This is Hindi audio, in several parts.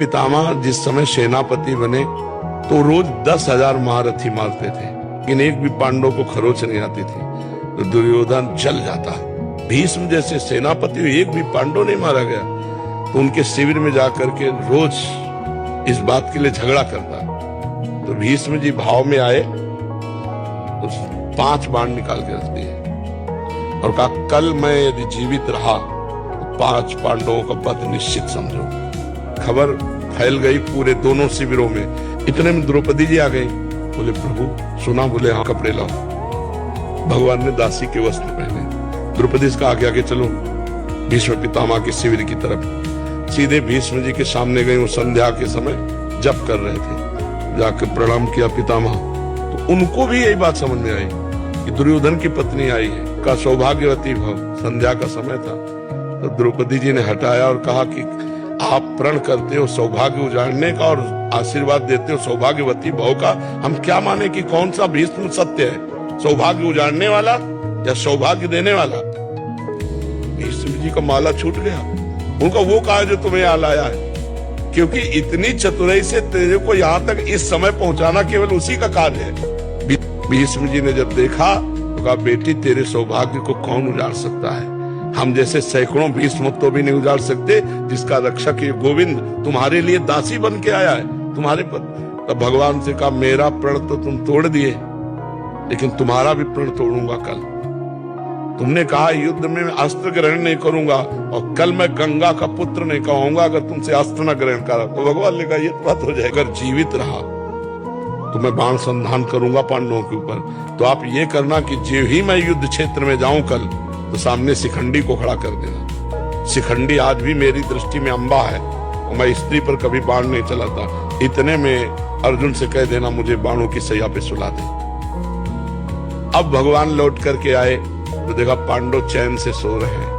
पितामह जिस समय सेनापति बने तो रोज 10,000 महारथी मारते थे, लेकिन एक भी पांडव को खरोच नहीं आती थी। तो दुर्योधन जल जाता। भीष्म जैसे सेनापति एक भी पांडव नहीं मारा गया, तो उनके शिविर में जाकर के रोज इस बात के लिए झगड़ा करता। तो भीष्म जी भाव में आए, तो 5 बाण निकाल के रख दिए और कहा, कल मैं यदि जीवित रहा तो 5 पांडवों का पद निश्चित समझो। खबर फैल गई पूरे दोनों शिविरों में। इतने में द्रौपदी जी आ गई। बोले, प्रभु सुना? बोले, हाँ। कपड़े लाओ। भगवान ने दासी के वस्त्र पहने। द्रौपदी से आगे आगे चलो भीष्म पितामह के शिविर की तरफ। सीधे भीष्म जी के सामने गए। वो संध्या के समय जप कर रहे थे। जाकर प्रणाम किया पितामह। तो उनको भी यही बात समझ में आई कि दुर्योधन की पत्नी आई है, का सौभाग्यवती भव। संध्या का समय था। तो द्रौपदी जी ने हटाया और कहा कि आप प्रण करते हो सौभाग्य उजाड़ने का और आशीर्वाद देते हो सौभाग्यवती भव का। हम क्या माने कि कौन सा भीष्म सत्य है, सौभाग्य उजाड़ने वाला या सौभाग्य देने वाला? भीष्म जी का माला छूट गया। उनका वो कहा जो तुम्हें यहाँ लाया है, क्योंकि इतनी चतुराई से तेरे को यहाँ तक इस समय पहुंचाना केवल उसी का कार्य है। भीष्म जी ने जब देखा तो कहा, बेटी तेरे सौभाग्य को कौन उजाड़ सकता है? हम जैसे सैकड़ों भीष्म तो भी नहीं उजाड़ सकते, जिसका रक्षक ये गोविंद तुम्हारे लिए दासी बन के आया है तुम्हारे पर। तब भगवान से कहा, मेरा प्रण तो तुम तोड़ दिए, लेकिन तुम्हारा भी प्रण तोड़ूंगा कल। तुमने कहा युद्ध में मैं अस्त्र ग्रहण नहीं करूंगा, और कल मैं गंगा का पुत्र नहीं कहूंगा अगर तुमसे अस्त्र न ग्रहण करा। तो भगवान ने कहा, ये बात हो जाएगा। अगर जीवित रहा तो मैं बाण संधान करूंगा पांडवों के ऊपर। तो आप ये करना कि जो ही मैं युद्ध क्षेत्र में जाऊं कल, तो सामने शिखंडी को खड़ा कर देना। शिखंडी आज भी मेरी दृष्टि में अंबा है, और मैं स्त्री पर कभी बाण नहीं चलाता। इतने में अर्जुन से कह देना मुझे बाणों की सैया पे सुला दे। अब भगवान लौट करके आए तो देखा पांडव चैन से सो रहे हैं।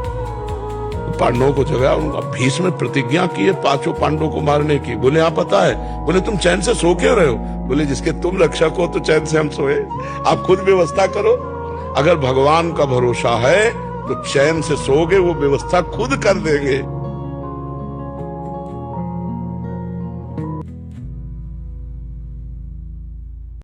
तो पांडवों को जगाया। उनका भीष्म ने प्रतिज्ञा की है 5 पांडवों को मारने की। बोले, हाँ पता है। बोले, तुम चैन से सो क्यों रहे हो? बोले, जिसके तुम रक्षक हो तो चैन से हम सोए। आप खुद व्यवस्था करो। अगर भगवान का भरोसा है तो चैन से सोगे, वो व्यवस्था खुद कर देंगे।